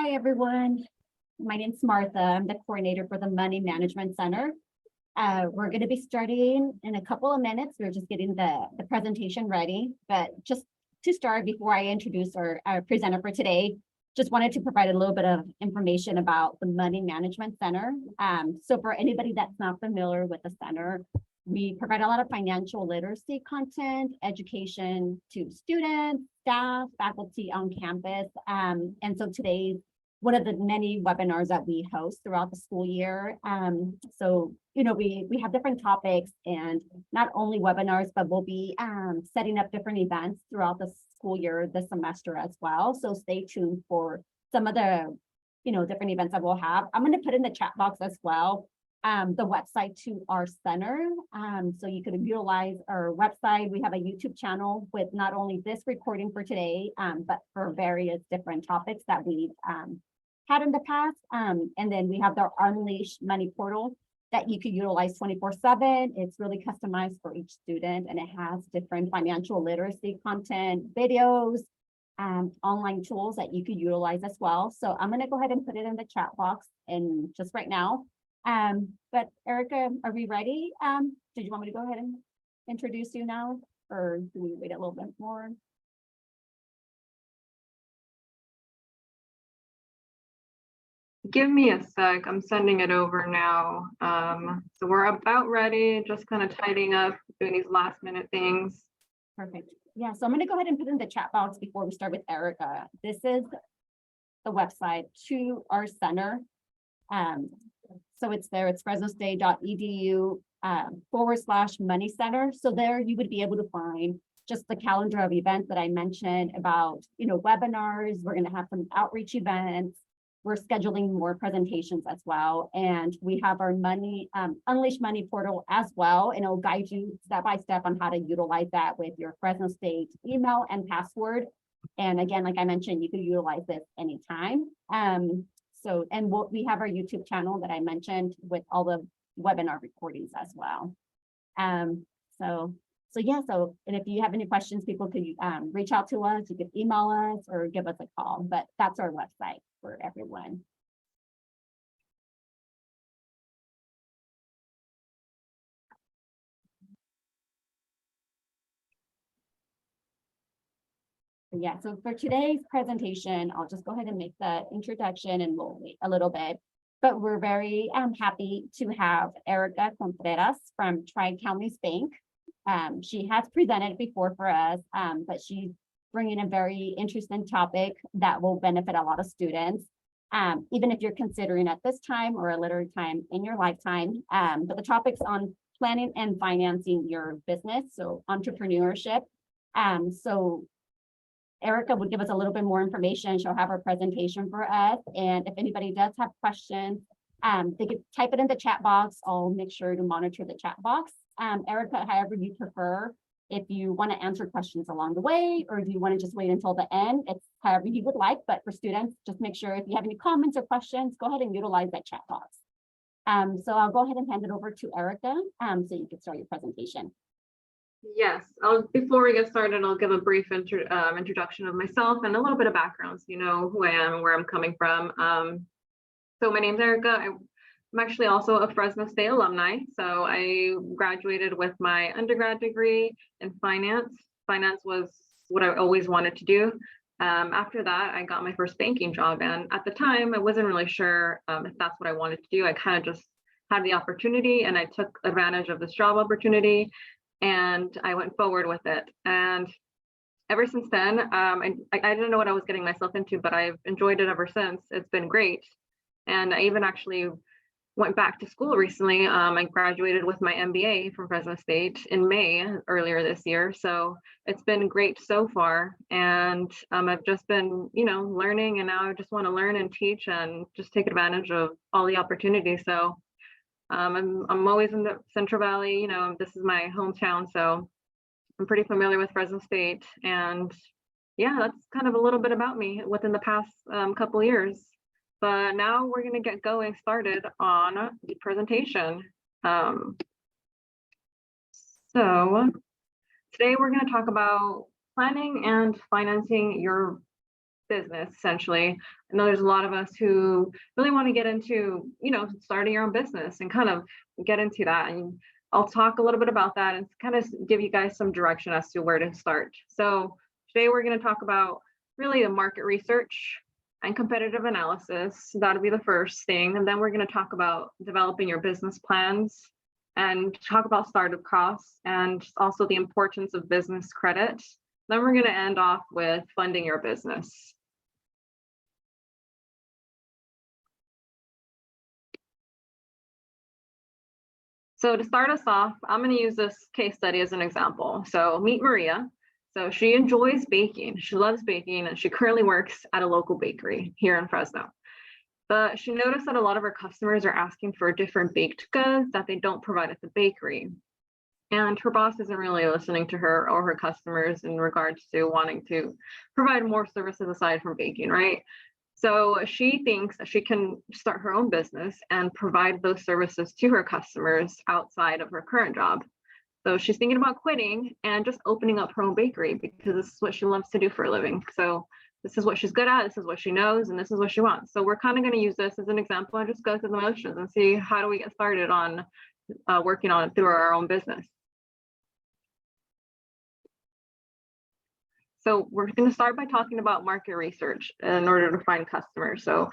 Hi, everyone. My name's Martha. I'm the coordinator for the Money Management Center. We're going to be starting in a couple of minutes. We're just getting the presentation ready. But just to start, before I introduce our presenter for today, just wanted to provide a little bit of information about the Money Management Center. So for anybody that's not familiar with the center, we provide a lot of financial literacy content, education to students, staff, faculty on campus. And so today's one of the many webinars that we host throughout the school year. So, we have different topics and not only webinars, but we'll be setting up different events throughout the school year this semester as well. So stay tuned for some of the, different events that we'll have. I'm going to put in the chat box as well the website to our center. So you could utilize our website. We have a YouTube channel with not only this recording for today, but for various different topics that we've had in the past. And then we have the Unleash Money portal that you could utilize 24/7. It's really customized for each student, and it has different financial literacy content, videos, online tools that you could utilize as well. So I'm going to go ahead and put it in the chat box and just right now. But Erica, are we ready? Did you want me to go ahead and introduce you now, or do we wait a little bit more? Give me a sec. I'm sending it over now. So we're about ready, just kind of tidying up, doing these last minute things. Perfect. Yeah, so I'm going to go ahead and put in the chat box before we start with Erica. This is the website to our center. So it's there, it's fresnostate.edu /money center. So there you would be able to find just the calendar of events that I mentioned about, webinars. We're going to have some outreach events. We're scheduling more presentations as well. And we have our Unleash Money portal as well. And it'll guide you step by step on how to utilize that with your Fresno State email and password. And again, like I mentioned, you can utilize this anytime. We have our YouTube channel that I mentioned with all the webinar recordings as well. And if you have any questions, people could reach out to us. You could email us or give us a call, but that's our website for everyone. Yeah, so for today's presentation, I'll just go ahead and make the introduction and we'll wait a little bit. But we're very happy to have Erica Contreras from Tri-Counties Bank. She has presented before for us, but she's bringing a very interesting topic that will benefit a lot of students, even if you're considering at this time or a later time in your lifetime. But the topic's on planning and financing your business, so entrepreneurship. So Erica would give us a little bit more information. She'll have her presentation for us. And if anybody does have questions, they could type it in the chat box. I'll make sure to monitor the chat box. Erica, however you prefer, if you want to answer questions along the way, or if you want to just wait until the end, it's however you would like. But for students, just make sure if you have any comments or questions, go ahead and utilize that chat box. So I'll go ahead and hand it over to Erica so you can start your presentation. Yes, before we get started, I'll give a brief introduction of myself and a little bit of background so you know who I am and where I'm coming from. So my name's Erica. I'm actually also a Fresno State alumni. So I graduated with my undergrad degree in finance. Finance was what I always wanted to do. After that, I got my first banking job. And at the time, I wasn't really sure if that's what I wanted to do. I kind of just had the opportunity and I took advantage of this job opportunity. And I went forward with it. And ever since then, I didn't know what I was getting myself into, but I've enjoyed it ever since. It's been great. And I even actually went back to school recently. I graduated with my MBA from Fresno State in May earlier this year. So it's been great so far. And I've just been, learning, and now I just want to learn and teach and just take advantage of all the opportunities. So I'm always in the Central Valley, this is my hometown, so I'm pretty familiar with Fresno State. And yeah, that's kind of a little bit about me within the past couple years. But now we're going to get started on the presentation. So today we're going to talk about planning and financing your business, essentially. I know there's a lot of us who really want to get into, starting your own business and kind of get into that. And I'll talk a little bit about that and kind of give you guys some direction as to where to start. So today we're going to talk about really the market research and competitive analysis. That'll be the first thing. And then we're going to talk about developing your business plans and talk about startup costs and also the importance of business credit. Then we're going to end off with funding your business. So to start us off, I'm going to use this case study as an example. So meet Maria. So she enjoys baking. She loves baking, and she currently works at a local bakery here in Fresno. But she noticed that a lot of her customers are asking for different baked goods that they don't provide at the bakery. And her boss isn't really listening to her or her customers in regards to wanting to provide more services aside from baking, right? So she thinks that she can start her own business and provide those services to her customers outside of her current job. So she's thinking about quitting and just opening up her own bakery because this is what she loves to do for a living. So this is what she's good at, this is what she knows, and this is what she wants. So we're kind of going to use this as an example and just go through the motions and see how do we get started on working on it through our own business. So we're going to start by talking about market research in order to find customers. So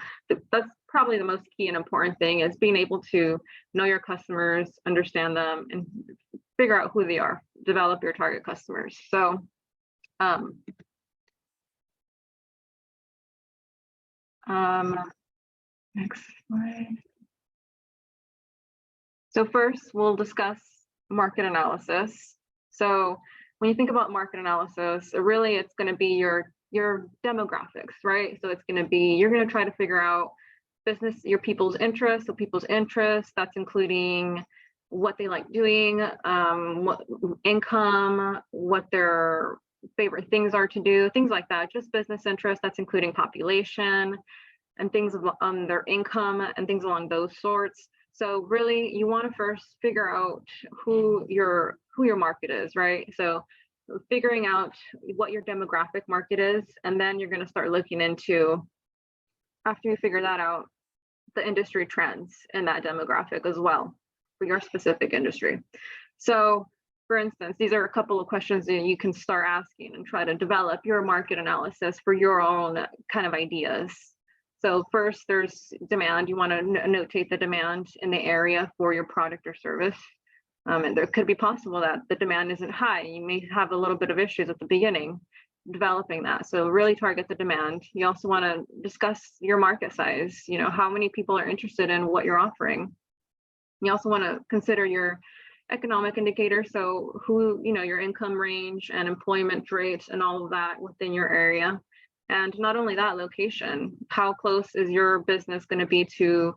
that's probably the most key and important thing, is being able to know your customers, understand them, and figure out who they are, develop your target customers. So next slide. So first we'll discuss market analysis. So when you think about market analysis, really it's going to be your demographics, right? So it's going to be, you're going to try to figure out your people's interests. So people's interests, that's including what they like doing, what income, what their favorite things are to do, things like that. Just business interests, that's including population and things on their income and things along those sorts. So really, you want to first figure out who your market is, right? So figuring out what your demographic market is, and then you're going to start looking into, after you figure that out, the industry trends in that demographic as well for your specific industry. So for instance, these are a couple of questions that you can start asking and try to develop your market analysis for your own kind of ideas. So first, there's demand. You want to notate the demand in the area for your product or service. And there could be possible that the demand isn't high. You may have a little bit of issues at the beginning developing that. So really target the demand. You also want to discuss your market size. How many people are interested in what you're offering. You also want to consider your economic indicators. So your income range and employment rate and all of that within your area. And not only that, location. How close is your business going to be to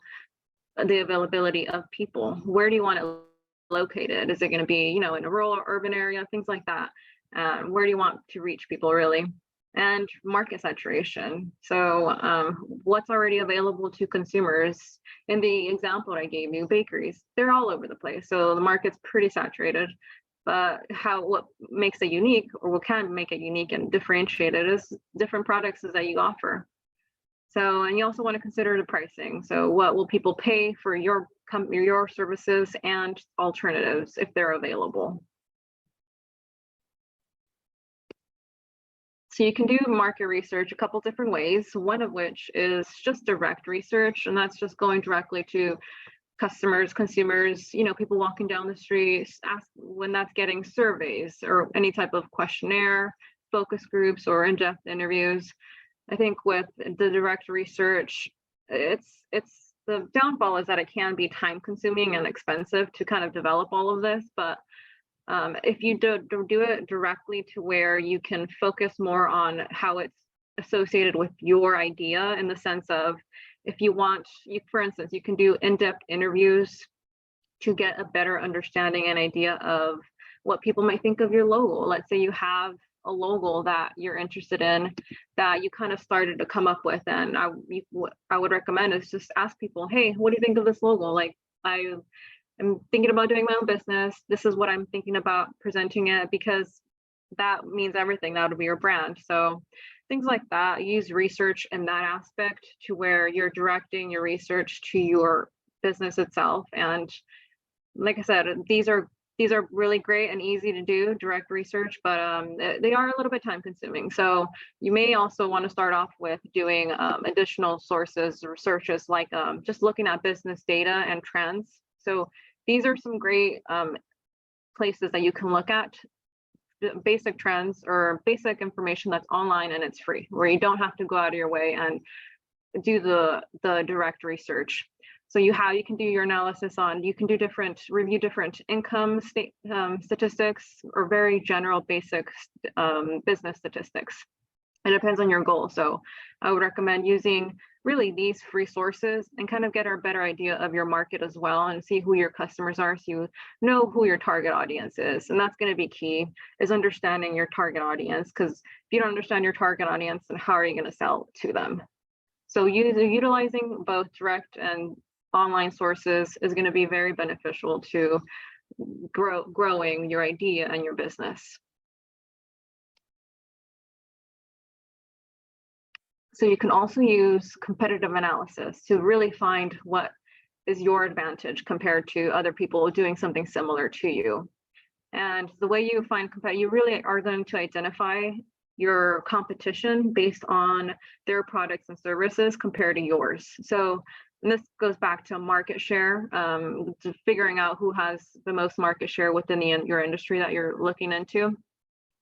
the availability of people? Where do you want it located? Is it going to be, in a rural or urban area? Things like that. Where do you want to reach people, really? And market saturation. So what's already available to consumers? In the example I gave you, bakeries, they're all over the place. So the market's pretty saturated. But what makes it unique, or what can make it unique and differentiated, is different products that you offer. So, and you also want to consider the pricing. So what will people pay for your services and alternatives if they're available? So you can do market research a couple different ways, one of which is just direct research, and that's just going directly to customers, consumers, people walking down the street, when that's getting surveys or any type of questionnaire, focus groups, or in-depth interviews. I think with the direct research, it's the downfall is that it can be time consuming and expensive to kind of develop all of this. But if you do it directly to where you can focus more on how it's associated with your idea, in the sense of, if you want, for instance, you can do in-depth interviews to get a better understanding and idea of what people might think of your logo. Let's say you have a logo that you're interested in, that you kind of started to come up with, and what I would recommend is just ask people, hey, what do you think of this logo? Like, I'm thinking about doing my own business. This is what I'm thinking about presenting it, because that means everything. That would be your brand. So things like that. Use research in that aspect to where you're directing your research to your business itself. And like I said, these are really great and easy to do, direct research, but they are a little bit time consuming. So you may also want to start off with doing additional sources or searches, like just looking at business data and trends. So these are some great places that you can look at basic trends or basic information that's online and it's free, where you don't have to go out of your way and do the direct research. So you can do your analysis on, you can do review different income statistics or very general basic business statistics. It depends on your goal. So I would recommend using really these free sources and kind of get a better idea of your market as well, and see who your customers are, so you know who your target audience is. And that's going to be key, is understanding your target audience, because if you don't understand your target audience, then how are you going to sell to them? So utilizing both direct and online sources is going to be very beneficial to growing your idea and your business. So you can also use competitive analysis to really find what is your advantage compared to other people doing something similar to you. And the way you find you really are going to identify your competition based on their products and services compared to yours. So, and this goes back to market share, to figuring out who has the most market share within your industry that you're looking into.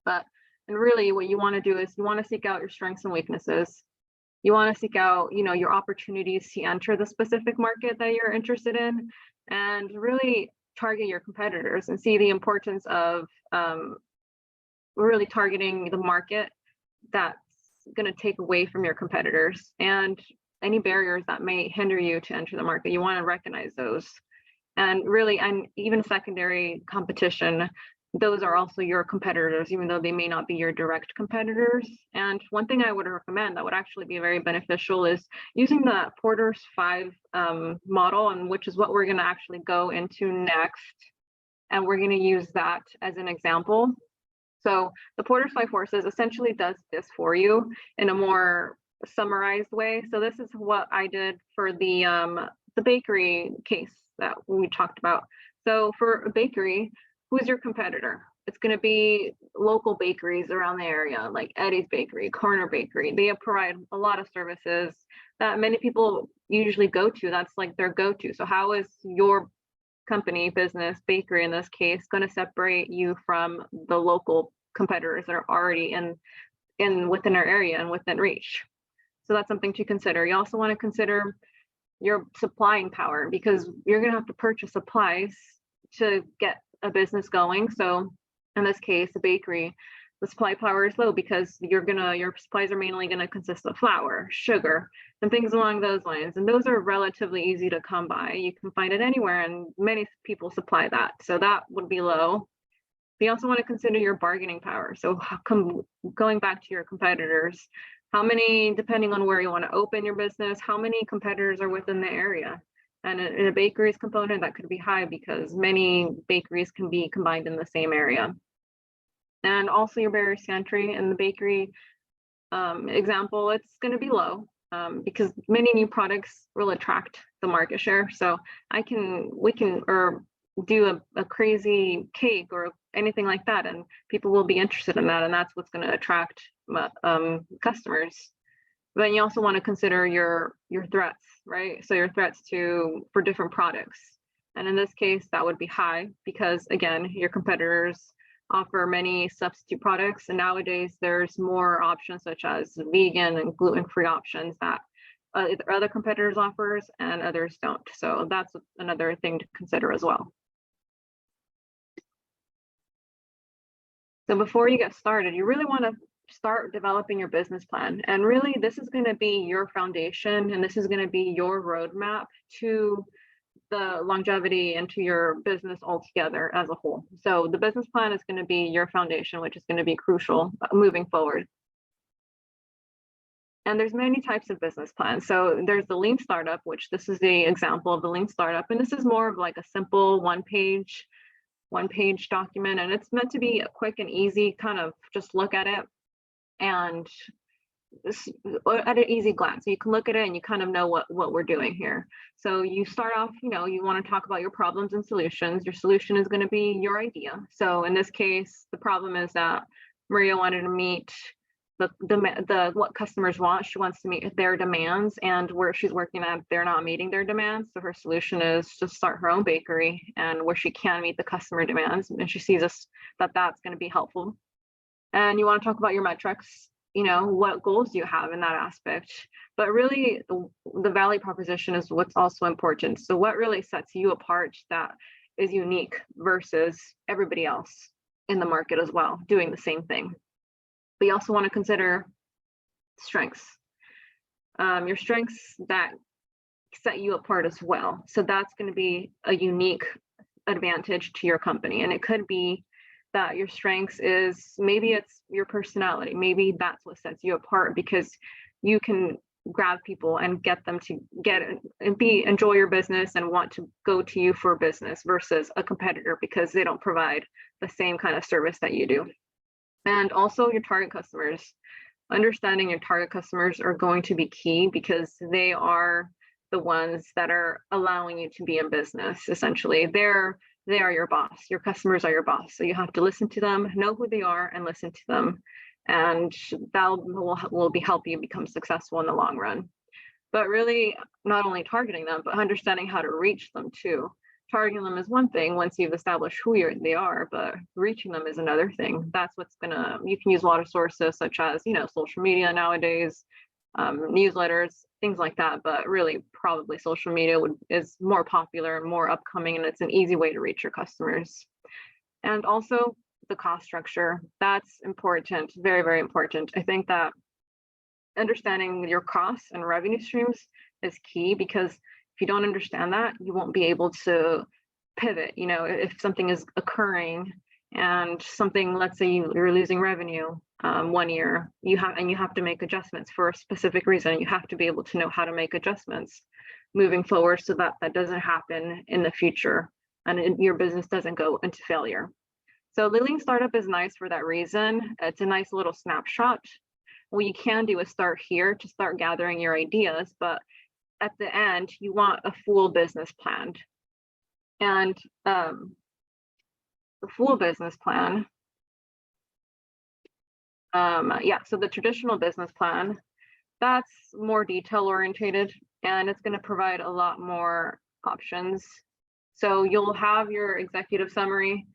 And really what you want to do is you want to seek out your strengths and weaknesses. You want to seek out, your opportunities to enter the specific market that you're interested in, and really target your competitors and see the importance of really targeting the market that's going to take away from your competitors, and any barriers that may hinder you to enter the market. You want to recognize those, and even secondary competition, those are also your competitors, even though they may not be your direct competitors. And one thing I would recommend that would actually be very beneficial is using the Porter's 5 model, and which is what we're going to actually go into next. And we're going to use that as an example. So the Porter's 5 forces essentially does this for you in a more summarized way. So this is what I did for the bakery case that we talked about. So for a bakery, who's your competitor? It's going to be local bakeries around the area, like Eddie's Bakery, Corner Bakery. They provide a lot of services that many people usually go to. That's like their go-to. So how is your company, business, bakery in this case, going to separate you from the local competitors that are already within our area and within reach? So that's something to consider. You also want to consider your supplying power, because you're going to have to purchase supplies to get a business going. So in this case, a bakery, the supply power is low because your supplies are mainly going to consist of flour, sugar, and things along those lines. And those are relatively easy to come by. You can find it anywhere, and many people supply that. So that would be low. You also want to consider your bargaining power. So going back to your competitors, how many, depending on where you want to open your business, how many competitors are within the area? And in a bakeries component, that could be high because many bakeries can be combined in the same area. And also your barriers to entry in the bakery example, it's going to be low because many new products will attract the market share. So we can do a crazy cake or anything like that, and people will be interested in that, and that's what's going to attract customers. Then you also want to consider your threats, right? So your threats for different products. And in this case, that would be high because, again, your competitors offer many substitute products. And nowadays, there's more options such as vegan and gluten-free options that other competitors offers and others don't. So that's another thing to consider as well. So before you get started, you really want to start developing your business plan. And really, this is going to be your foundation, and this is going to be your roadmap to the longevity into your business altogether as a whole. So the business plan is going to be your foundation, which is going to be crucial moving forward. And there's many types of business plans. So there's the lean startup, which this is the example of the lean startup. And this is more of like a simple one-page document. And it's meant to be quick and easy, kind of just look at it and at an easy glance. So you can look at it and you kind of know what we're doing here. So you start off, you know, you want to talk about your problems and solutions. Your solution is going to be your idea. So in this case, the problem is that Maria wanted to meet the what customers want. She wants to meet their demands, and where she's working at, they're not meeting their demands. So her solution is to start her own bakery, and where she can meet the customer demands, and she sees that's going to be helpful. And you want to talk about your metrics. You know, what goals do you have in that aspect? But really, the value proposition is what's also important. So what really sets you apart that is unique versus everybody else in the market as well, doing the same thing. But you also want to consider strengths, your strengths that set you apart as well. So that's going to be a unique advantage to your company. And it could be that your strengths is, maybe it's your personality. Maybe that's what sets you apart, because you can grab people and get them to enjoy your business and want to go to you for business versus a competitor because they don't provide the same kind of service that you do. And also your target customers. Understanding your target customers are going to be key, because they are the ones that are allowing you to be in business. Essentially, they are your boss. Your customers are your boss. So you have to listen to them, know who they are, and listen to them. And that will help you become successful in the long run. But really, not only targeting them, but understanding how to reach them too. Targeting them is one thing once you've established who they are, but reaching them is another thing. That's what's you can use a lot of sources such as, you know, social media nowadays, newsletters, things like that. But really, probably social media is more popular and more upcoming, and it's an easy way to reach your customers. And also the cost structure, that's important, very, very important. I think that understanding your costs and revenue streams is key, because if you don't understand that, you won't be able to pivot. You know, if something is occurring and something, let's say you're losing revenue 1 year, you have to make adjustments for a specific reason. You have to be able to know how to make adjustments moving forward so that doesn't happen in the future and your business doesn't go into failure. So the lean startup is nice for that reason. It's a nice little snapshot. What you can do is start here to start gathering your ideas, but at the end, you want a full business plan. And the full business plan, so the traditional business plan, that's more detail orientated, and it's going to provide a lot more options. So you'll have your executive summary,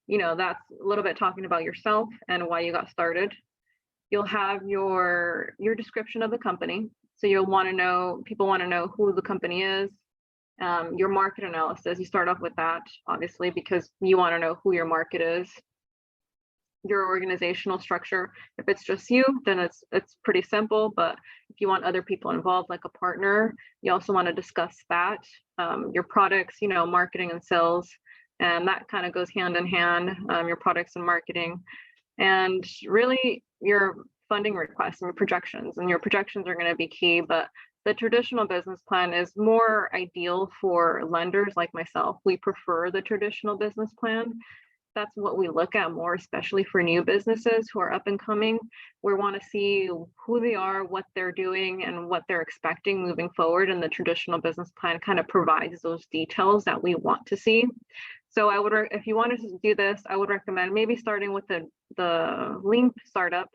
you know, that's a little bit talking about yourself and why you got started. You'll have your description of the company. So you'll want to know, people want to know who the company is. Your market analysis, you start off with that, obviously, because you want to know who your market is. Your organizational structure, if it's just you, then it's pretty simple. But if you want other people involved, like a partner, you also want to discuss that. Your products, you know, marketing and sales, and that kind of goes hand in hand, your products and marketing. And really your funding requests and your projections are going to be key. But the traditional business plan is more ideal for lenders like myself. We prefer the traditional business plan. That's what we look at more, especially for new businesses who are up and coming. We want to see who they are, what they're doing, and what they're expecting moving forward. And the traditional business plan kind of provides those details that we want to see. So I would, if you wanted to do this, I would recommend maybe starting with the lean startup.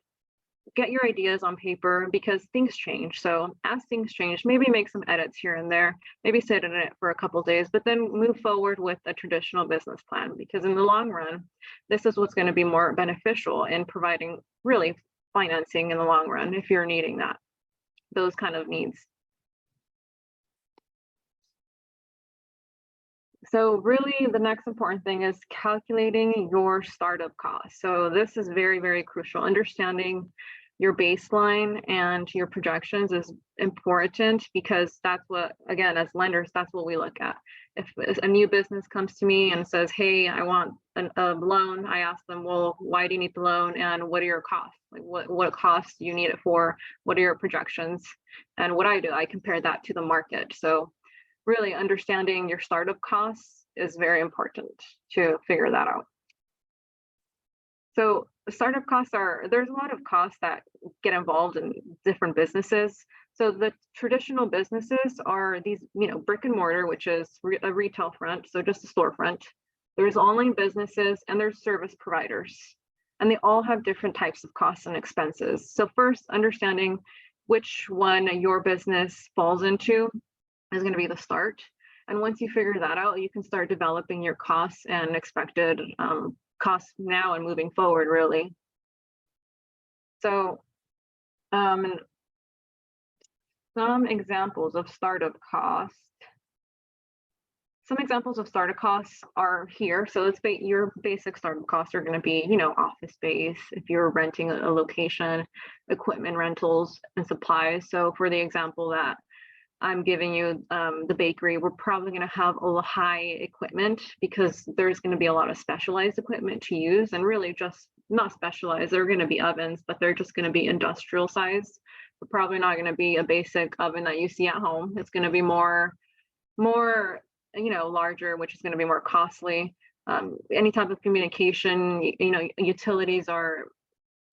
Get your ideas on paper, because things change. So as things change, maybe make some edits here and there, maybe sit in it for a couple of days, but then move forward with a traditional business plan, because in the long run, this is what's going to be more beneficial in providing really financing in the long run if you're needing those kind of needs. So really the next important thing is calculating your startup costs. So this is very, very crucial. Understanding your baseline and your projections is important, because that's what, again, as lenders, that's what we look at. If a new business comes to me and says, hey, I want a loan, I ask them, well, why do you need the loan, and what are your costs? Like what costs do you need it for? What are your projections? And what I do, I compare that to the market. So really understanding your startup costs is very important to figure that out. So startup costs there's a lot of costs that get involved in different businesses. So the traditional businesses are these, brick and mortar, which is a retail front, so just a storefront. There's online businesses and there's service providers, and they all have different types of costs and expenses. So first, understanding which one your business falls into is going to be the start. And once you figure that out, you can start developing your costs and expected costs now and moving forward, really. So some examples of startup costs. Some examples of startup costs are here. So let's say your basic startup costs are going to be, office space, if you're renting a location, equipment rentals, and supplies. So for the example that I'm giving you, the bakery, we're probably going to have a high equipment because there's going to be a lot of specialized equipment to use, and really just not specialized. They're going to be ovens, but they're just going to be industrial size. They're probably not going to be a basic oven that you see at home. It's going to be more, larger, which is going to be more costly. Any type of communication, utilities are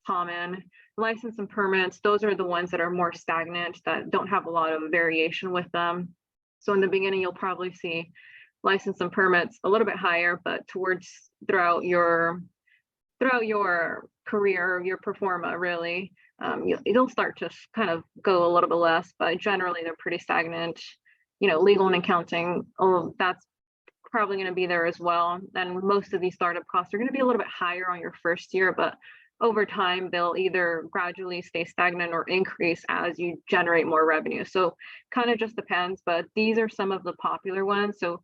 common. License and permits, those are the ones that are more stagnant, that don't have a lot of variation with them. So in the beginning, you'll probably see license and permits a little bit higher, but throughout your career, your pro forma, really, it'll start to kind of go a little bit less, but generally they're pretty stagnant. Legal and accounting, that's probably going to be there as well. And most of these startup costs are going to be a little bit higher on your first year, but over time, they'll either gradually stay stagnant or increase as you generate more revenue. So kind of just depends, but these are some of the popular ones. So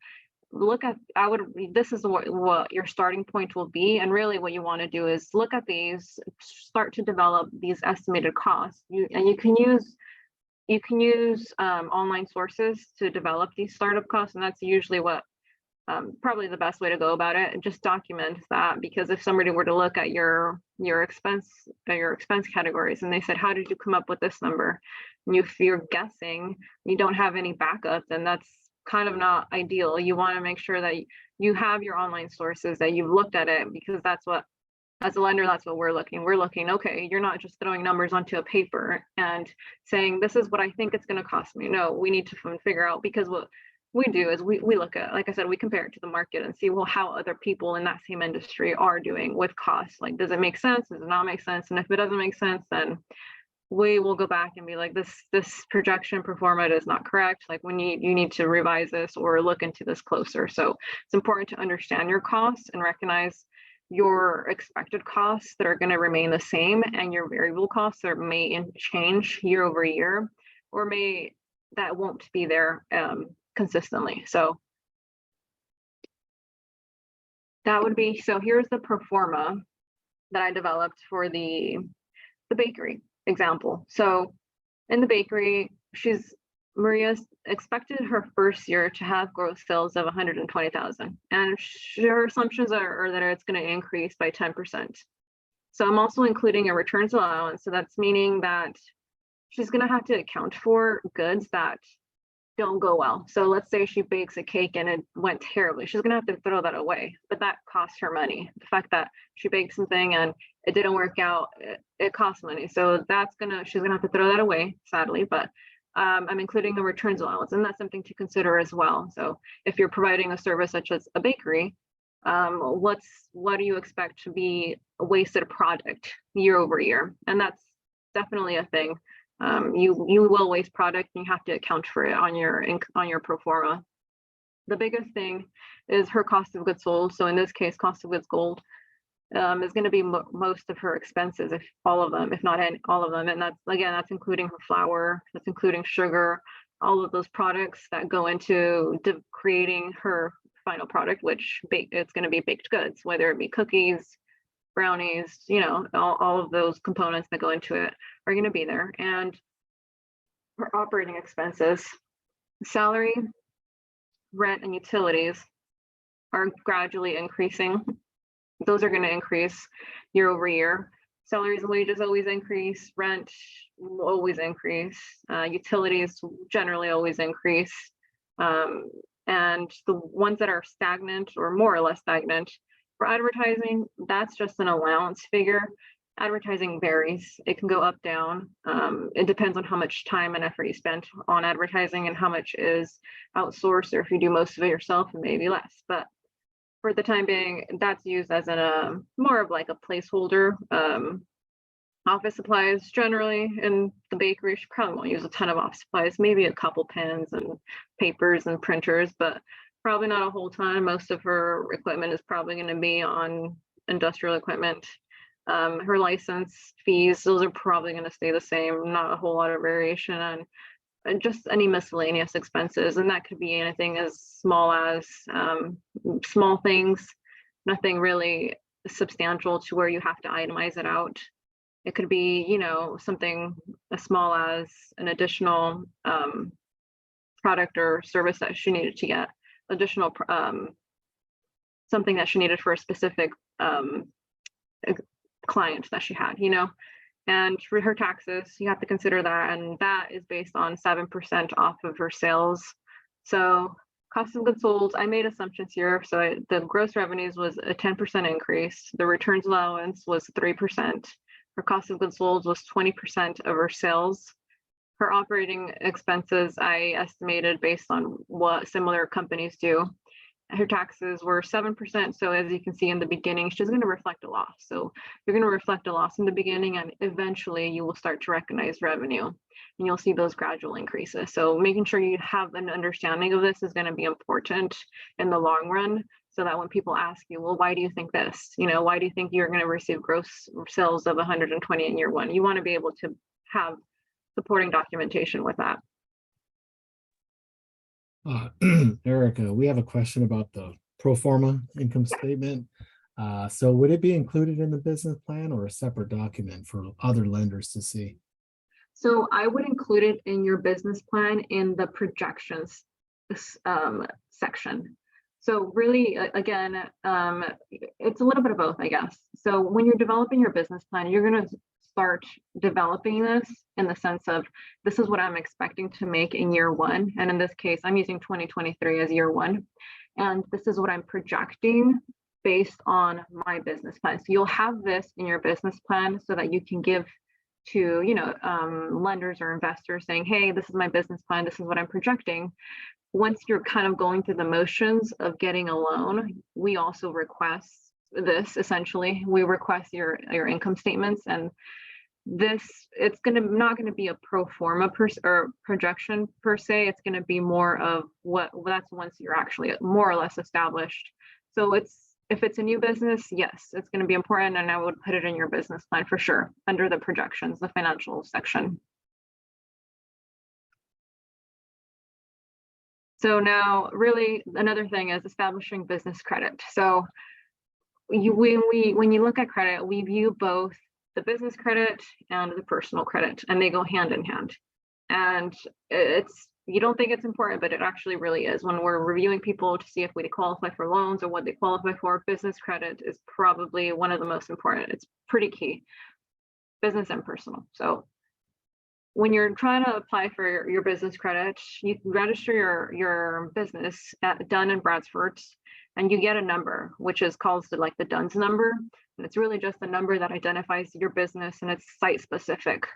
this is what your starting point will be. And really what you want to do is look at these, start to develop these estimated costs. You can use online sources to develop these startup costs. And that's usually what probably the best way to go about it. And just document that, because if somebody were to look at your expense categories and they said, how did you come up with this number? And if you're guessing, you don't have any backup, then that's kind of not ideal. You want to make sure that you have your online sources, that you've looked at it, because that's what, as a lender, that's what we're looking. We're looking, okay, you're not just throwing numbers onto a paper and saying, this is what I think it's going to cost me. No, we need to figure out, because what we do is we look at, like I said, we compare it to the market and see, well, how other people in that same industry are doing with costs. Like, does it make sense? Does it not make sense? And if it doesn't make sense, then we will go back and be like, this projection pro forma is not correct. Like, you need to revise this or look into this closer. So it's important to understand your costs and recognize your expected costs that are going to remain the same, and your variable costs that may change year over year, or that won't be there consistently. So that would be, so here's the pro forma that I developed for the bakery example. So in the bakery, Maria's expected her first year to have gross sales of 120,000, and her assumptions are that it's going to increase by 10%. So I'm also including a returns allowance. So that's meaning that she's going to have to account for goods that don't go well. So let's say she bakes a cake and it went terribly. She's going to have to throw that away, but that costs her money. The fact that she baked something and it didn't work out, it costs money. So she's going to have to throw that away, sadly, but I'm including a returns allowance, and that's something to consider as well. So if you're providing a service such as a bakery, what do you expect to be a wasted product year over year? And that's definitely a thing. You will waste product, and you have to account for it on your pro forma. The biggest thing is her cost of goods sold. So in this case, cost of goods sold is going to be most of her expenses, if all of them, if not all of them. And that's including her flour, that's including sugar, all of those products that go into creating her final product, which it's going to be baked goods, whether it be cookies, brownies, all of those components that go into it are going to be there. And her operating expenses, salary, rent, and utilities are gradually increasing. Those are going to increase year over year. Salaries and wages always increase, rent will always increase, utilities generally always increase. And the ones that are stagnant or more or less stagnant For advertising, that's just an allowance figure. Advertising varies. It can go up, down. It depends on how much time and effort you spent on advertising and how much is outsourced, or if you do most of it yourself, maybe less. But for the time being, that's used as a more of like a placeholder. Office supplies generally in the bakery, she probably won't use a ton of office supplies, maybe a couple pens and papers and printers, but probably not a whole ton. Most of her equipment is probably going to be on industrial equipment. Her license fees, those are probably going to stay the same, not a whole lot of variation, and just any miscellaneous expenses. And that could be anything as small as small things, nothing really substantial to where you have to itemize it out. It could be, you know, something as small as an additional product or service that she needed to get, additional something that she needed for a specific client that she had, you know. And for her taxes, you have to consider that, and that is based on 7% off of her sales. So cost of goods sold, I made assumptions here. So the gross revenues was a 10% increase. The returns allowance was 3%. Her cost of goods sold was 20% of her sales. Her operating expenses, I estimated based on what similar companies do. Her taxes were 7%. So as you can see in the beginning, she's going to reflect a loss. So you're going to reflect a loss in the beginning, and eventually you will start to recognize revenue, and you'll see those gradual increases. So making sure you have an understanding of this is going to be important in the long run, so that when people ask you, well, why do you think this? You know, why do you think you're going to receive gross sales of 120 in year one? You want to be able to have supporting documentation with that. Erica, we have a question about the pro forma income statement. So would it be included in the business plan or a separate document for other lenders to see? So I would include it in your business plan in the projections section. So really, again, it's a little bit of both, I guess. So when you're developing your business plan, you're going to start developing this in the sense of, this is what I'm expecting to make in year one. And in this case, I'm using 2023 as year one. And this is what I'm projecting based on my business plan. So you'll have this in your business plan so that you can give to, you know, lenders or investors saying, hey, this is my business plan. This is what I'm projecting. Once you're kind of going through the motions of getting a loan, we also request this. Essentially, we request your income statements, and this, it's not going to be a pro forma or projection per se. It's going to be more of that's once you're actually more or less established. So if it's a new business, yes, it's going to be important, and I would put it in your business plan for sure under the projections, the financial section. So now really another thing is establishing business credit. So when you look at credit, we view both the business credit and the personal credit, and they go hand in hand. And you don't think it's important, but it actually really is. When we're reviewing people to see if we qualify for loans or what they qualify for, business credit is probably one of the most important. It's pretty key, business and personal. So when you're trying to apply for your business credit, you can register your business at Dun & Bradstreet's, and you get a number, which is called the DUNS number. And it's really just a number that identifies your business, and it's site specific.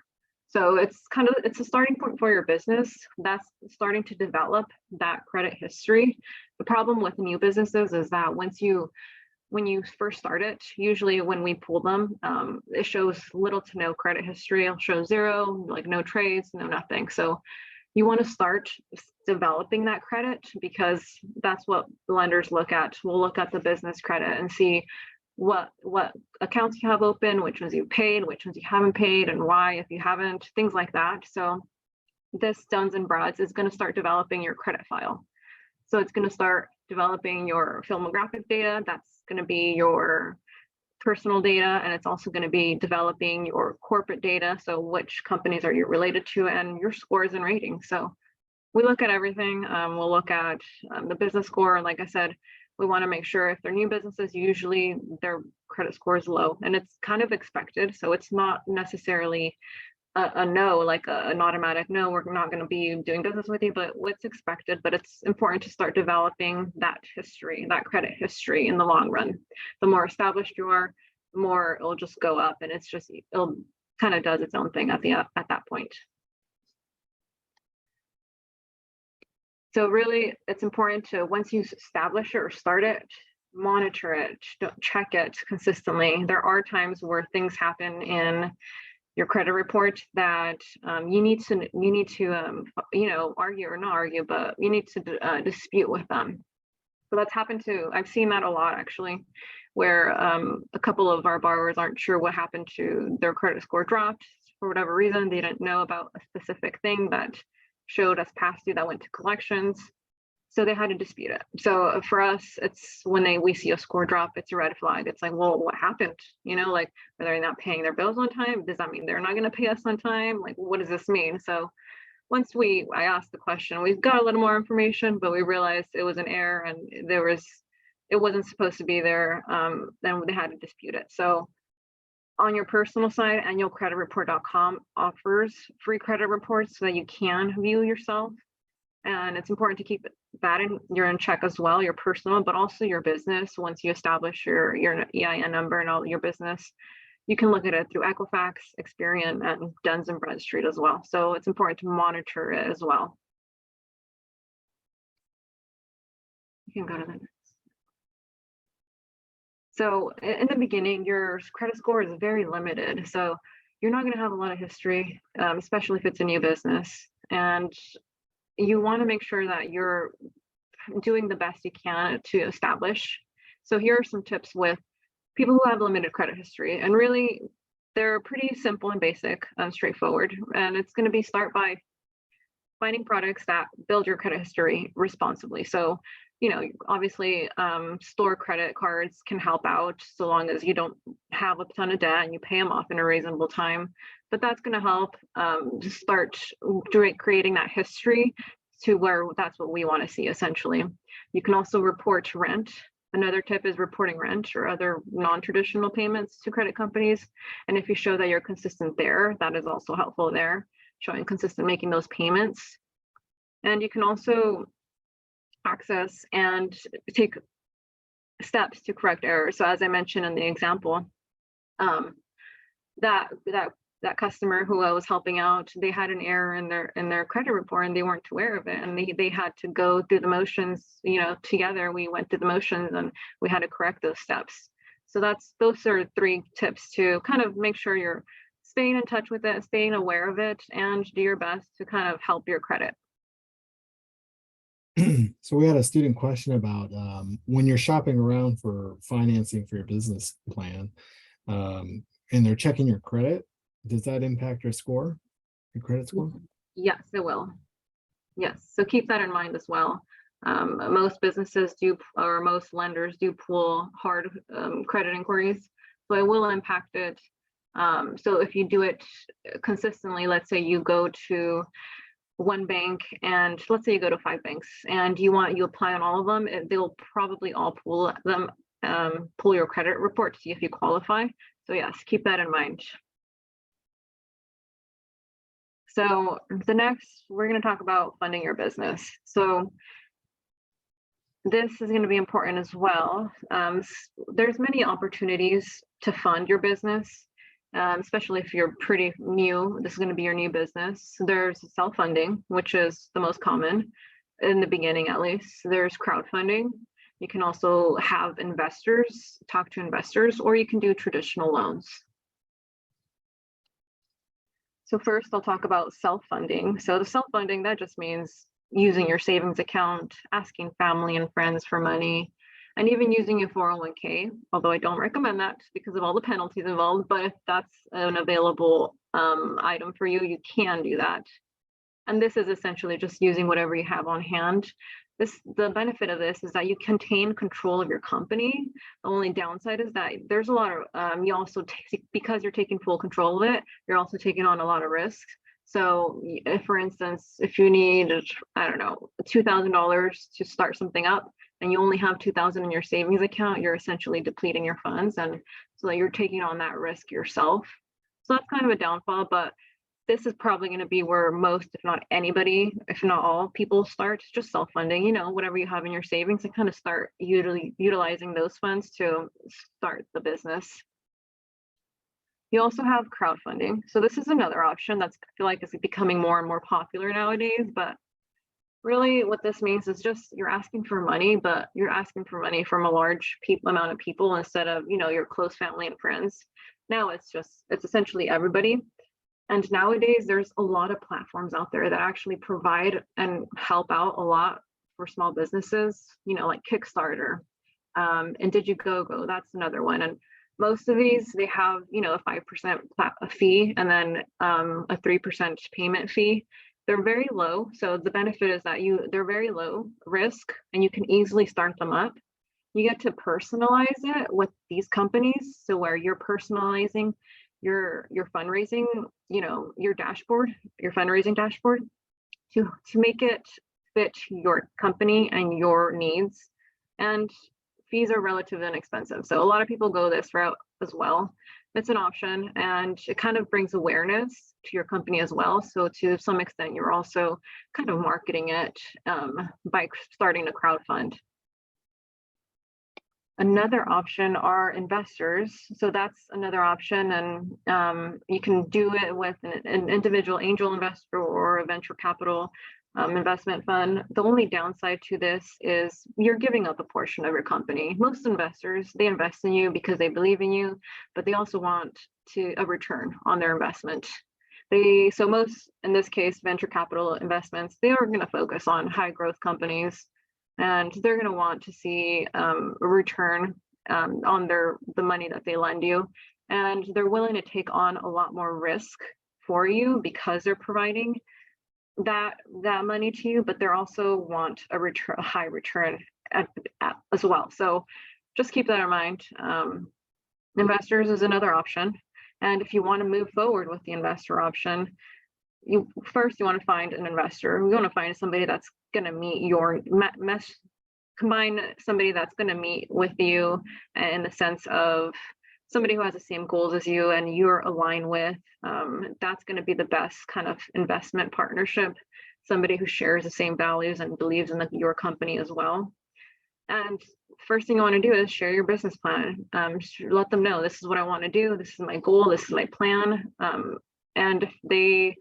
So it's a starting point for your business. That's starting to develop that credit history. The problem with new businesses is that when you first start it, usually when we pull them, it shows little to no credit history. It'll show zero, like no trades, no nothing. So you want to start developing that credit, because that's what lenders look at. We'll look at the business credit and see what accounts you have open, which ones you've paid, which ones you haven't paid, and why if you haven't, things like that. So this Duns and Brads is going to start developing your credit file. So it's going to start developing your filmographic data. That's going to be your personal data, and it's also going to be developing your corporate data. So which companies are you related to, and your scores and ratings. So we look at everything. We'll look at the business score. Like I said, we want to make sure if they're new businesses, usually their credit score is low, and it's kind of expected. So it's not necessarily a no, like an automatic no, we're not going to be doing business with you, but what's expected. But it's important to start developing that history, that credit history in the long run. The more established you are, the more it'll just go up, and it'll kind of does its own thing at that point. So really, it's important to, once you establish it or start it, monitor it, check it consistently. There are times where things happen in your credit report that you need to argue, or not argue, but you need to dispute with them. So that's happened too. I've seen that a lot actually, where a couple of our borrowers aren't sure what happened to their credit score dropped for whatever reason. They didn't know about a specific thing that showed us past due that went to collections. So they had to dispute it. So for us, it's when we see a score drop, it's a red flag. It's like, well, what happened? Like, are they not paying their bills on time? Does that mean they're not going to pay us on time? Like, what does this mean? So once I asked the question, we've got a little more information, but we realized it was an error and it wasn't supposed to be there. Then they had to dispute it. So on your personal side, annualcreditreport.com offers free credit reports so that you can view yourself. And it's important to keep that you're in check as well, your personal, but also your business. Once you establish your EIN number and all your business, you can look at it through Equifax, Experian, and Duns and Bradstreet as well. So it's important to monitor it as well. You can go to the next. So in the beginning, your credit score is very limited. So you're not going to have a lot of history, especially if it's a new business. And you want to make sure that you're doing the best you can to establish. So here are some tips with people who have limited credit history, and really they're pretty simple and basic and straightforward. And it's going to start by finding products that build your credit history responsibly. So, obviously store credit cards can help out so long as you don't have a ton of debt and you pay them off in a reasonable time. But that's going to help to start creating that history to where that's what we want to see essentially. You can also report rent. Another tip is reporting rent or other non-traditional payments to credit companies. And if you show that you're consistent there, that is also helpful there, showing consistent making those payments. And you can also access and take steps to correct errors. So as I mentioned in the example, that customer who I was helping out, they had an error in their credit report and they weren't aware of it, and they had to go through the motions. Together we went through the motions and we had to correct those steps. So those are 3 tips to kind of make sure you're staying in touch with it, staying aware of it, and do your best to kind of help your credit. So we had a student question about when you're shopping around for financing for your business plan, and they're checking your credit, does that impact your score, your credit score? Yes, it will. Yes, so keep that in mind as well. Most businesses do, or most lenders do pull hard credit inquiries, so it will impact it. So if you do it consistently, let's say you go to one bank, and let's say you go to 5 banks and you apply on all of them, they'll probably all pull your credit report to see if you qualify. So yes, keep that in mind. So we're going to talk about funding your business. So this is going to be important as well. There's many opportunities to fund your business. Especially if you're pretty new, this is going to be your new business. There's self-funding, which is the most common in the beginning, at least. There's crowdfunding. You can also have investors, talk to investors, or you can do traditional loans. So first I'll talk about self-funding. So the self-funding, that just means using your savings account, asking family and friends for money, and even using your 401k, although I don't recommend that because of all the penalties involved. But if that's an available item for you, you can do that. And this is essentially just using whatever you have on hand. The benefit of this is that you contain control of your company. The only downside is that there's a lot of, you also take, because you're taking full control of it, you're also taking on a lot of risk. So if, for instance, if you need, I don't know, $2,000 to start something up, and you only have $2,000 in your savings account, you're essentially depleting your funds, and so you're taking on that risk yourself. So that's kind of a downfall, but this is probably going to be where most, if not anybody, if not all people start, just self-funding, you know, whatever you have in your savings, and kind of start utilizing those funds to start the business. You also have crowdfunding. So this is another option that's, I feel like, is becoming more and more popular nowadays, but really what this means is just you're asking for money, but you're asking for money from a large amount of people instead of, you know, your close family and friends. Now it's essentially everybody. And nowadays there's a lot of platforms out there that actually provide and help out a lot for small businesses, you know, like Kickstarter, and Indiegogo, that's another one. And most of these, they have, you know, a 5% fee and then a 3% payment fee. They're very low. So the benefit is that they're very low risk and you can easily start them up. You get to personalize it with these companies. So where you're personalizing your fundraising, you know, your dashboard, your fundraising dashboard to make it fit your company and your needs. And fees are relatively inexpensive. So a lot of people go this route as well. It's an option and it kind of brings awareness to your company as well. So to some extent, you're also kind of marketing it by starting a crowdfund. Another option are investors. So that's another option. And you can do it with an individual angel investor or a venture capital investment fund. The only downside to this is you're giving up a portion of your company. Most investors, they invest in you because they believe in you, but they also want a return on their investment. So most, in this case, venture capital investments, they are going to focus on high growth companies, and they're going to want to see a return on the money that they lend you, and they're willing to take on a lot more risk for you because they're providing that money to you, but they also want a high return as well. So just keep that in mind. Investors is another option, and if you want to move forward with the investor option, you want to find an investor. You want to find somebody that's going to meet your combine somebody that's going to meet with you in the sense of somebody who has the same goals as you and you're aligned with. That's going to be the best kind of investment partnership, somebody who shares the same values and believes in your company as well. And first thing you want to do is share your business plan. Let them know, this is what I want to do, this is my goal, this is my plan. And if they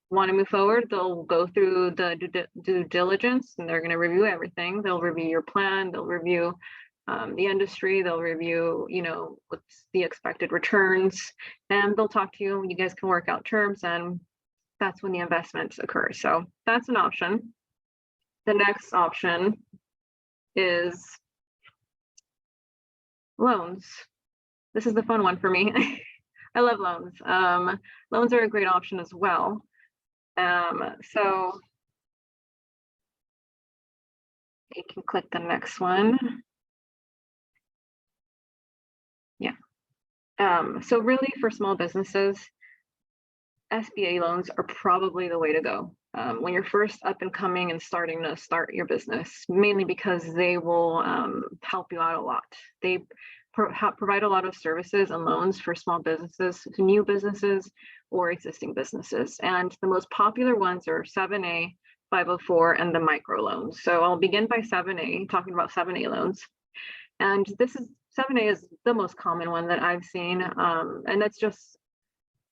want to move forward, they'll go through the due diligence and they're going to review everything. They'll review your plan, they'll review the industry, they'll review, you know, what's the expected returns, and they'll talk to you. You guys can work out terms, and that's when the investment occurs. So that's an option. The next option is loans. This is the fun one for me. I love loans. Loans are a great option as well. So you can click the next one. So really for small businesses, SBA loans are probably the way to go when you're first up and coming and starting to start your business, mainly because they will help you out a lot. They provide a lot of services and loans for small businesses, new businesses, or existing businesses. And the most popular ones are 7A, 504, and the micro loans. So I'll begin by 7A, talking about 7A loans. And 7A is the most common one that I've seen, and that's just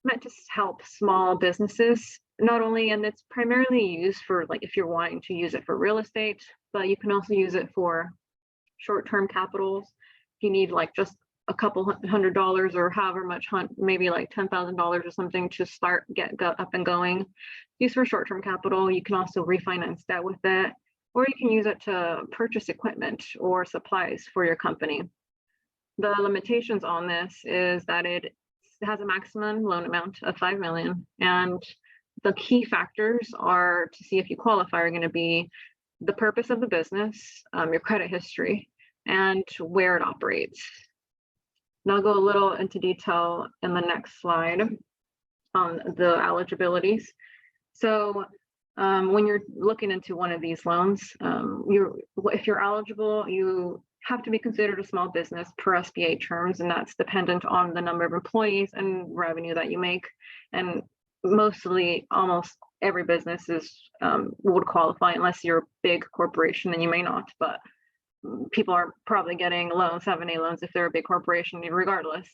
meant to help small businesses, not only, and it's primarily used for, like, if you're wanting to use it for real estate, but you can also use it for short-term capitals. If you need like just a couple $100 or however much, maybe like $10,000 or something to start, get up and going, use for short-term capital. You can also refinance debt with it, or you can use it to purchase equipment or supplies for your company. The limitations on this is that it has a maximum loan amount of $5 million, and the key factors are to see if you qualify are going to be the purpose of the business, your credit history, and where it operates. Now I'll go a little into detail in the next slide on the eligibilities. So when you're looking into one of these loans, if you're eligible, you have to be considered a small business per SBA terms, and that's dependent on the number of employees and revenue that you make. And mostly almost every business is would qualify unless you're a big corporation, then you may not, but people are probably getting loans, 7A loans if they're a big corporation regardless.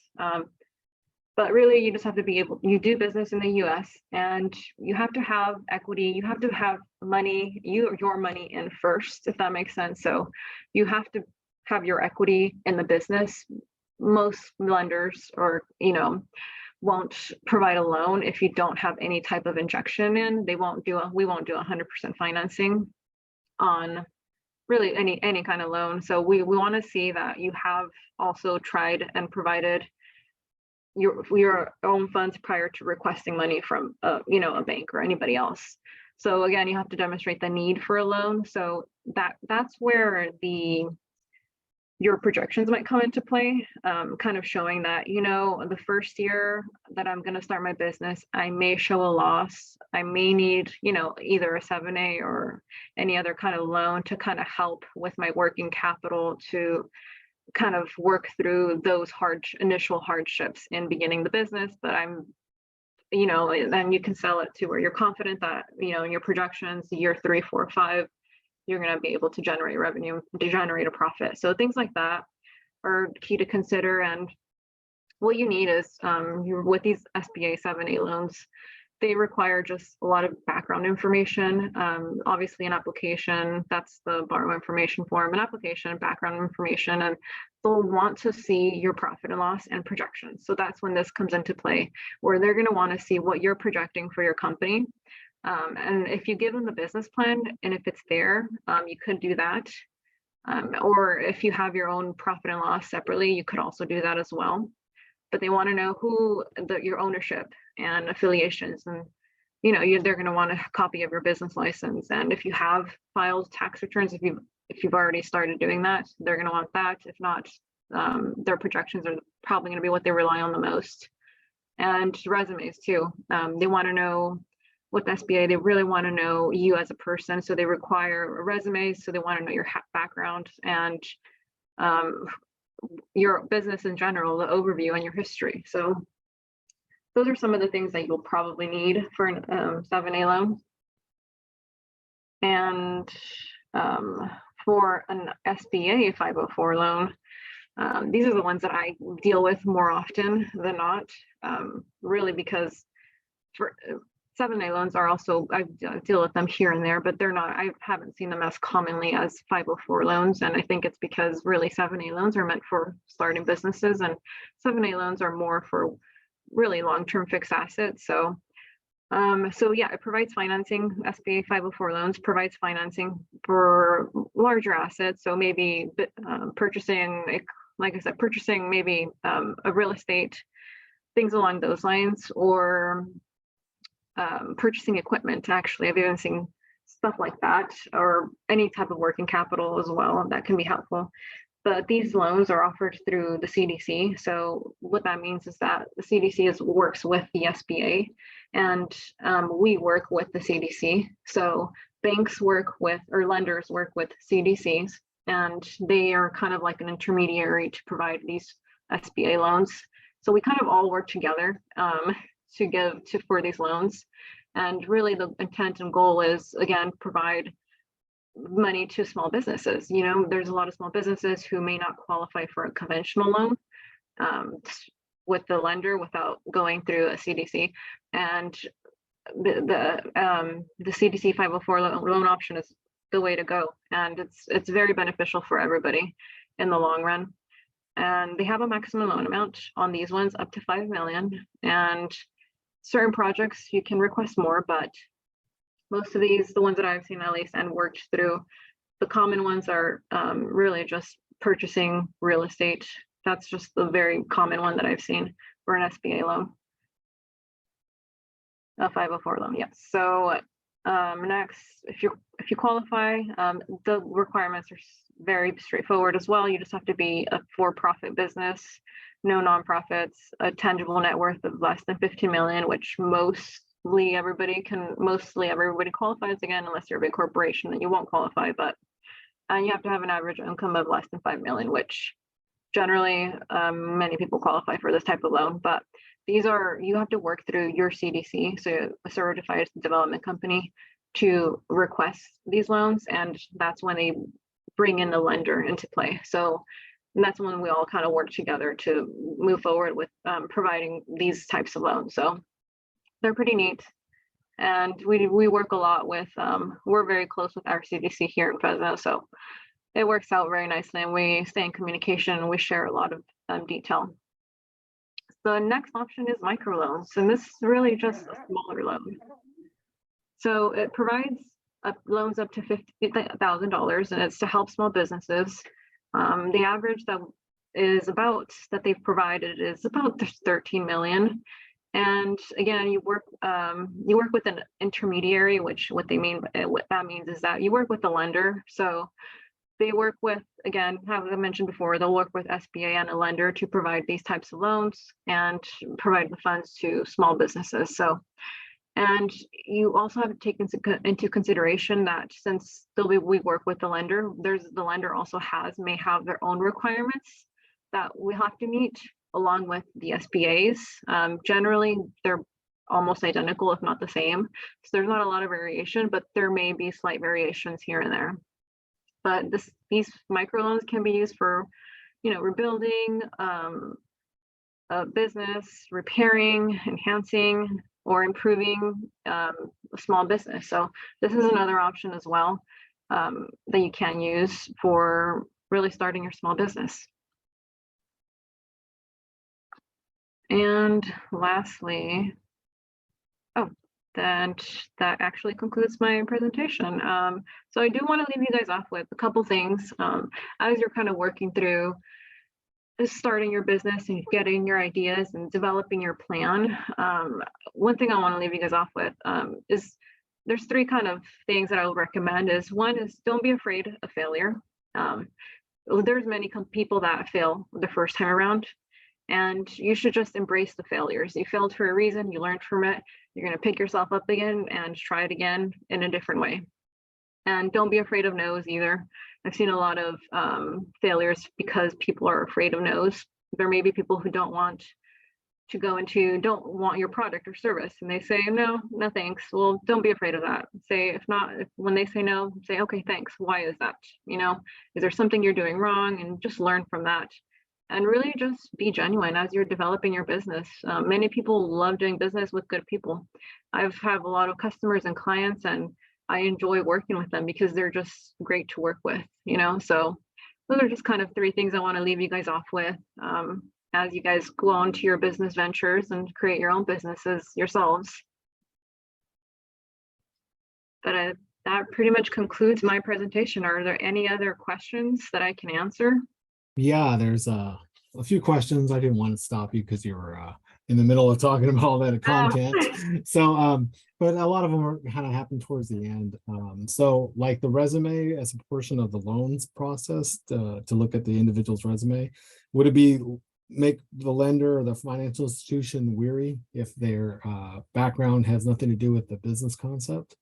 But really you just have to be able, you do business in the US and you have to have equity, you have to have money, your money in first, if that makes sense. So you have to have your equity in the business. Most lenders or, won't provide a loan if you don't have any type of injection in. We won't do 100% financing on really any kind of loan. So we want to see that you have also tried and provided your own funds prior to requesting money from a bank or anybody else. So again, you have to demonstrate the need for a loan. So that's where your projections might come into play, kind of showing that, the first year that I'm going to start my business, I may show a loss. I may need, either a 7A or any other kind of loan to kind of help with my working capital to kind of work through those initial hardships in beginning the business. But then you can sell it to where you're confident that, in your projections, year 3, 4, 5, you're going to be able to generate revenue, to generate a profit. So things like that are key to consider. And what you need is with these SBA 7A loans, they require just a lot of background information. Obviously an application, that's the borrow information form, an application, background information, and they'll want to see your profit and loss and projections. So that's when this comes into play, where they're going to want to see what you're projecting for your company. And if you give them the business plan and if it's there, you could do that. Or if you have your own profit and loss separately, you could also do that as well. But they want to know your ownership and affiliations, and they're going to want a copy of your business license. And if you have filed tax returns, if you've already started doing that, they're going to want that. If not, their projections are probably going to be what they rely on the most. And resumes too. They want to know. With SBA, they really want to know you as a person. So they require a resume. So they want to know your background and your business in general, the overview and your history. So those are some of the things that you'll probably need for an 7A loan. And for an SBA 504 loan, these are the ones that I deal with more often than not, really, because for 7A loans are also, I deal with them here and there, but I haven't seen them as commonly as 504 loans. And I think it's because really 7A loans are meant for starting businesses, and 7A loans are more for really long-term fixed assets. So yeah, it provides financing. SBA 504 loans provides financing for larger assets. So maybe purchasing, like I said, purchasing maybe a real estate, things along those lines, or purchasing equipment. Actually, I've even seen stuff like that, or any type of working capital as well that can be helpful. But these loans are offered through the CDC. So what that means is that the CDC works with the SBA, and we work with the CDC. So banks work with, or lenders work with CDCs, and they are kind of like an intermediary to provide these SBA loans. So we kind of all work together for these loans. And really the intent and goal is, again, provide money to small businesses. There's a lot of small businesses who may not qualify for a conventional loan with the lender without going through a CDC. And the CDC 504 loan option is the way to go. And it's very beneficial for everybody in the long run. And they have a maximum loan amount on these ones up to 5 million. And certain projects you can request more, but most of these, the ones that I've seen at least and worked through, the common ones are really just purchasing real estate. That's just the very common one that I've seen for an SBA loan. A 504 loan, yes. So next, if you qualify, the requirements are very straightforward as well. You just have to be a for-profit business, no nonprofits, a tangible net worth of less than 15 million, which mostly everybody qualifies, again, unless you're a big corporation, then you won't qualify. But you have to have an average income of less than 5 million, which generally many people qualify for this type of loan. But you have to work through your CDC, so a certified development company, to request these loans, and that's when they bring in the lender into play. So that's when we all kind of work together to move forward with providing these types of loans. So they're pretty neat. And we work a lot with, we're very close with our CDC here in Fresno. So it works out very nicely, and we stay in communication and we share a lot of detail. The next option is microloans, and this is really just a smaller loan. So it provides loans up to $50,000, and it's to help small businesses. The average that they've provided is about 13 million. And again, you work with an intermediary, which what that means is that you work with the lender. So they work with, again, as I mentioned before, they'll work with SBA and a lender to provide these types of loans and provide the funds to small businesses. So, and you also have to take into consideration that since we work with the lender, the lender also may have their own requirements that we have to meet along with the SBA's. Generally, they're almost identical, if not the same. So there's not a lot of variation, but there may be slight variations here and there. But these microloans can be used for, rebuilding a business, repairing, enhancing, or improving a small business. So this is another option as well that you can use for really starting your small business. And lastly, that actually concludes my presentation. So I do want to leave you guys off with a couple things as you're kind of working through starting your business and getting your ideas and developing your plan. One thing I want to leave you guys off with is there's three kind of things that I would recommend. One is don't be afraid of failure. There's many people that fail the first time around, and you should just embrace the failures. You failed for a reason, you learned from it. You're going to pick yourself up again and try it again in a different way. And don't be afraid of no's either. I've seen a lot of failures because people are afraid of no's. There may be people who don't want your product or service, and they say, no thanks. Well, don't be afraid of that. Say, when they say no, say, okay, thanks. Why is that? Is there something you're doing wrong? And just learn from that. And really just be genuine as you're developing your business. Many people love doing business with good people. I've had a lot of customers and clients, and I enjoy working with them because they're just great to work with, So those are just kind of three things I want to leave you guys off with as you guys go on to your business ventures and create your own businesses yourselves. But that pretty much concludes my presentation. Are there any other questions that I can answer? Yeah, there's a few questions. I didn't want to stop you because you were in the middle of talking about all that content. So, but a lot of them are kind of happen towards the end. So like the resume as a portion of the loans process to look at the individual's resume, would it make the lender or the financial institution weary if their background has nothing to do with the business concept?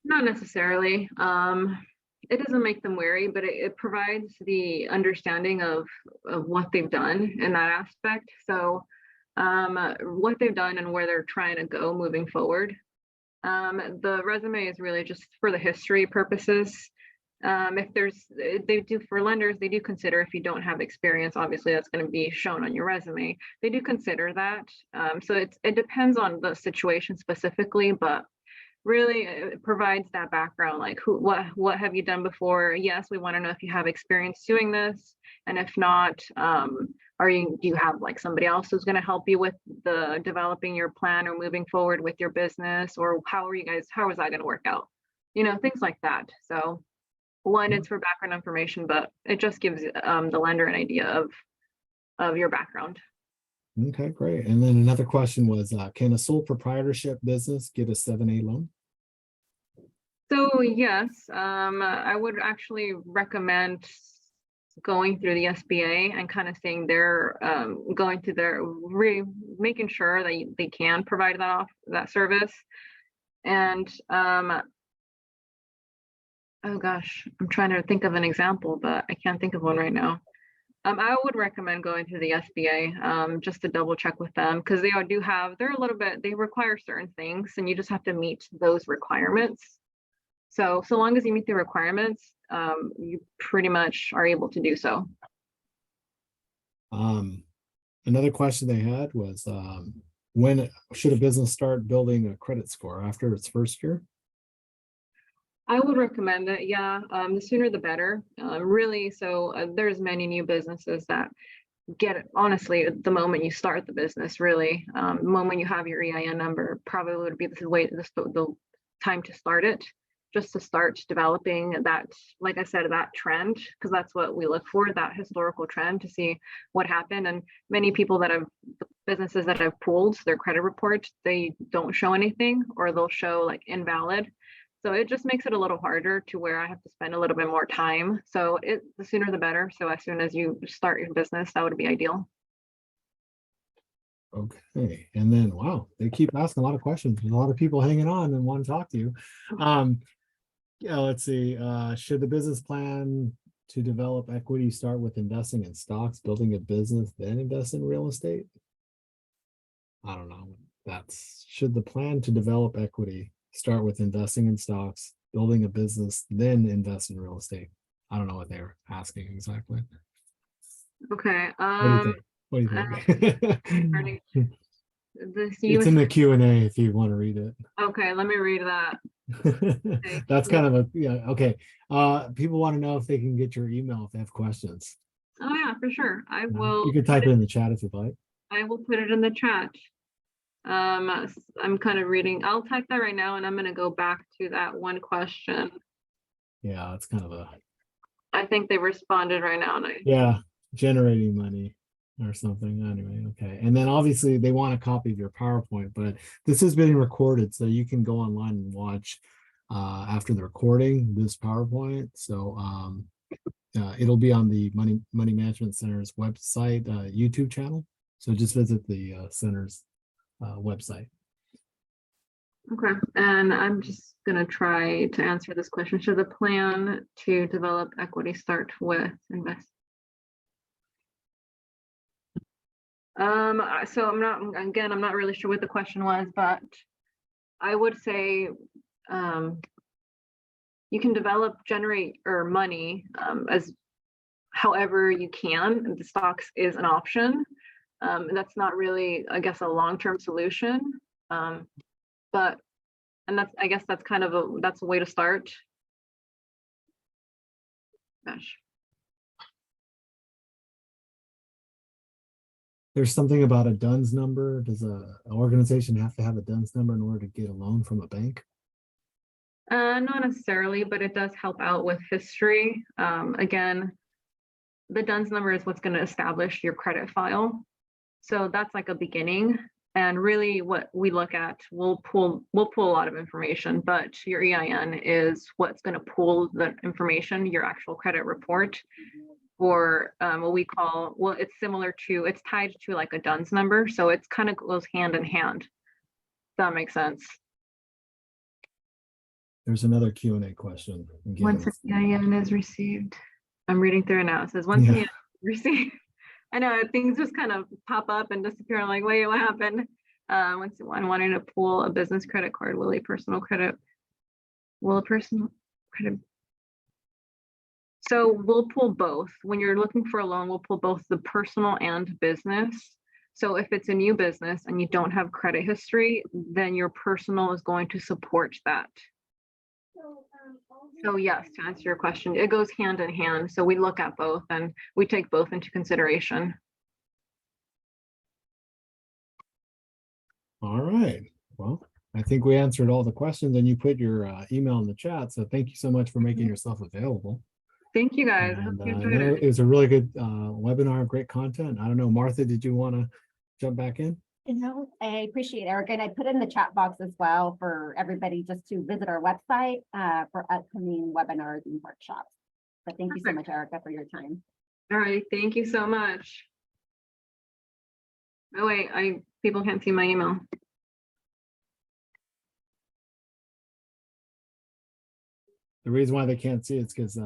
Not necessarily. It doesn't make them wary, but it provides the understanding of what they've done in that aspect. So what they've done and where they're trying to go moving forward. The resume is really just for the history purposes. For lenders, they do consider if you don't have experience, obviously that's going to be shown on your resume. They do consider that. So it depends on the situation specifically, but really it provides that background, like what have you done before? Yes, we want to know if you have experience doing this, and if not, do you have like somebody else who's going to help you with the developing your plan or moving forward with your business, or how is that going to work out? Things like that. So one, it's for background information, but it just gives the lender an idea of your background. Okay, great. And then another question was, can a sole proprietorship business get a 7A loan? So yes, I would actually recommend going through the SBA and kind of seeing making sure that they can provide that service. And oh gosh, I'm trying to think of an example, but I can't think of one right now. I would recommend going to the SBA, just to double check with them, because they do have, they require certain things and you just have to meet those requirements. So long as you meet the requirements, you pretty much are able to do so. Another question they had was, when should a business start building a credit score? After its first year? I would recommend it. Yeah. The sooner the better. Really. So there's many new businesses that get it, honestly, the moment you start the business, really. The moment you have your EIN number, probably would be the time to start it, just to start developing that, like I said, that trend, because that's what we look for, that historical trend, to see what happened. And many people businesses that have pulled their credit report, they don't show anything, or they'll show like invalid. So it just makes it a little harder, to where I have to spend a little bit more time. So the sooner the better. So as soon as you start your business, that would be ideal. Okay, and then, wow, they keep asking a lot of questions. There's a lot of people hanging on and want to talk to you. Yeah, let's see, should the business plan to develop equity start with investing in stocks, building a business, then invest in real estate? I don't know. Should the plan to develop equity start with investing in stocks, building a business, then invest in real estate? I don't know what they were asking exactly. Okay. What do you think? It's in the Q&A if you want to read it. Okay, let me read that. That's kind of okay. People want to know if they can get your email if they have questions. Oh yeah, for sure. I will. You can type it in the chat if you'd like. I will put it in the chat. I'm kind of reading. I'll type that right now, and I'm going to go back to that one question. Yeah, it's kind of I think they responded right now. Yeah, generating money or something. Anyway, okay. And then obviously they want a copy of your PowerPoint, but this has been recorded, so you can go online and watch after the recording this PowerPoint. So it'll be on the Money Management Center's website, YouTube channel. So just visit the center's website. Okay, and I'm just gonna try to answer this question. Should the plan to develop equity start with invest? So I'm not really sure what the question was, but I would say you can generate money as however you can. The stocks is an option. That's not really, I guess, a long-term solution. But I guess that's kind of that's a way to start. Gosh. There's something about a DUNS number. Does an organization have to have a DUNS number in order to get a loan from a bank? Not necessarily, but it does help out with history. Again, the DUNS number is what's going to establish your credit file. So that's like a beginning. And really what we look at, we'll pull a lot of information, but your EIN is what's going to pull the information, your actual credit report, or what we call, well, it's tied to like a DUNS number. So it's kind of goes hand in hand. Does that make sense? There's another Q&A question. Once an EIN is received, I'm reading through it now. It says once an EIN is received. I know things just kind of pop up and disappear. I'm like, wait, what happened? Once one wanting to pull a business credit card, will a personal credit? So we'll pull both. When you're looking for a loan, we'll pull both the personal and business. So if it's a new business and you don't have credit history, then your personal is going to support that. So yes, to answer your question, it goes hand in hand. So we look at both and we take both into consideration. All right. Well, I think we answered all the questions and you put your email in the chat. So thank you so much for making yourself available. Thank you guys. And, I hope you enjoyed it. it was a really good webinar, great content. I don't know, Martha, did you want to jump back in? No, I appreciate it, Erica, and I put in the chat box as well for everybody just to visit our website for upcoming webinars and workshops. But thank you so much, Erica, for your time. All right, thank you so much. Oh wait, people can't see my email. The reason why they can't see it's because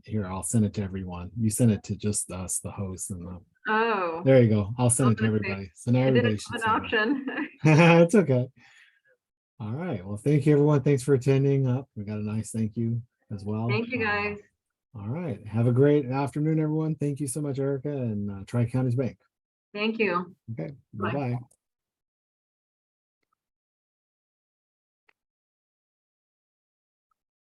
here, I'll send it to everyone. You send it to just us, the host, and Oh, there you go. I'll send I it to was gonna say, everybody. So now I everybody didn't should have an see it. option. It's okay. All right. Well, thank you, everyone. Thanks for attending up. We got a nice thank you as well. Thank you, guys. All right. Have a great afternoon, everyone. Thank you so much, Erica, and Tri-Counties Bank. Thank you. Okay. Bye. Bye-bye.